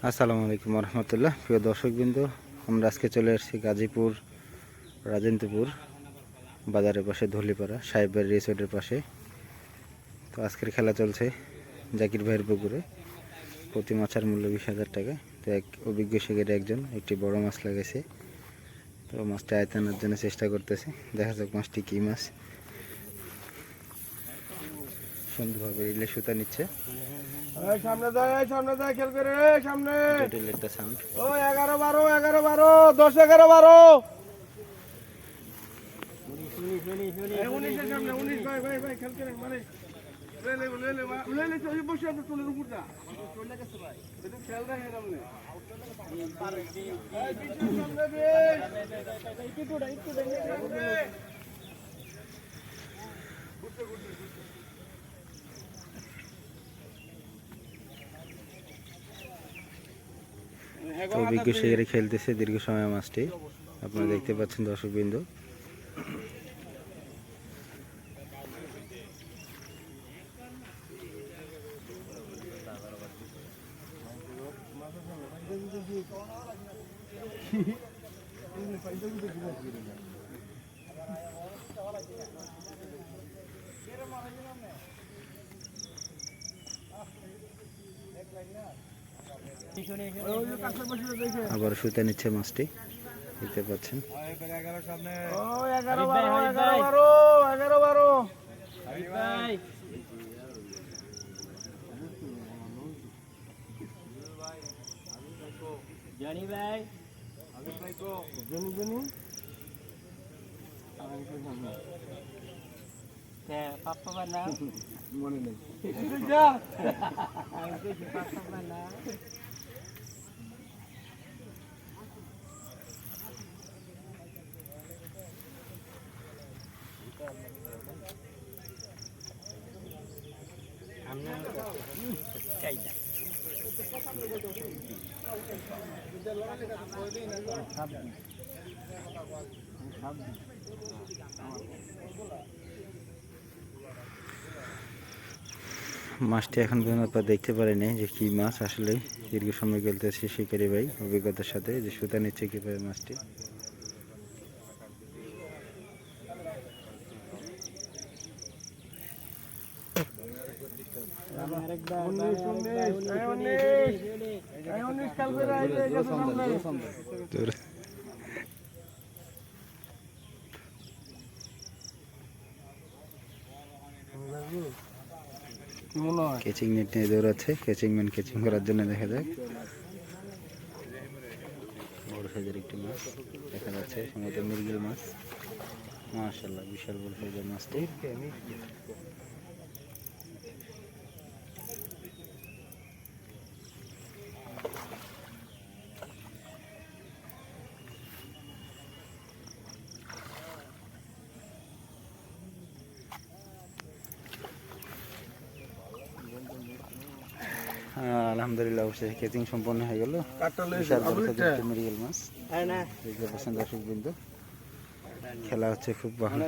আসসালামু আলাইকুম রহমতুল্লাহ। প্রিয় দর্শকবৃন্দ, আমরা আজকে চলে এসেছি গাজীপুর রাজেন্দ্রপুর বাজারের পাশে ধলিপাড়া সাহেবের রিসোর্টের পাশে। তো আজকের খেলা চলছে জাকির ভাইয়ের পুকুরে। প্রতি মাছের মূল্য 20,000 টাকা। তো এক অভিজ্ঞ শিকারী একজন একটি বড় মাছ লাগাইছে, তো মাছটা আয়তানোর জন্য চেষ্টা করতেছে। দেখা যাক মাছটি কী মাছ। সুন্দরভাবে রিলে সুতা নিচ্ছে। সামনে যায় খেল করে সামনে জটিল একটা সাউন্ড। ও 11 12 11 12 10 11 12 19 এর সামনে 19 ভাই খেল করে মানে লে তুই বসে আছে চুলের উপর যা চলে গেছে ভাই এটা খেল রাখে সামনে এই পিছনে সামনে দে একটু অভিজ্ঞ শিকারী খেলতেছে দীর্ঘ সময় মাছটি, আপনারা দেখতে পাচ্ছেন দর্শকবৃন্দ। আবার সুতা নিচ্ছে মাছটি, দেখতে পাচ্ছেন। জানি ভাই পাপ্পা বানা মনে নেই পাপ্পা বানা মাছটি এখন পর্যন্ত আপনারা দেখতে পারেনি যে কি মাছ। আসলে দীর্ঘ সময় খেলতেছে শিকারি ভাই অভিজ্ঞতার সাথে, যে সুতা নিচ্ছে কীভাবে মাছটি। কেচিং নেট নিয়ে দৌড়াচ্ছে কেচিং ম্যান, কেচিং করার জন্য। দেখা যাক, বড় সাইজের একটি মাছ দেখা যাচ্ছে, সম্ভবত মৃগেল মাছ। মাশাআল্লাহ, বিশাল বড় সাইজের মাছটি। আলহামদুলিল্লাহ, অবশ্যই কেচিং সম্পন্ন হয়ে গেল। মৃগেল মাছ দেখতে পাচ্ছেন দর্শকবৃন্দ। খেলা হচ্ছে খুব ভালো।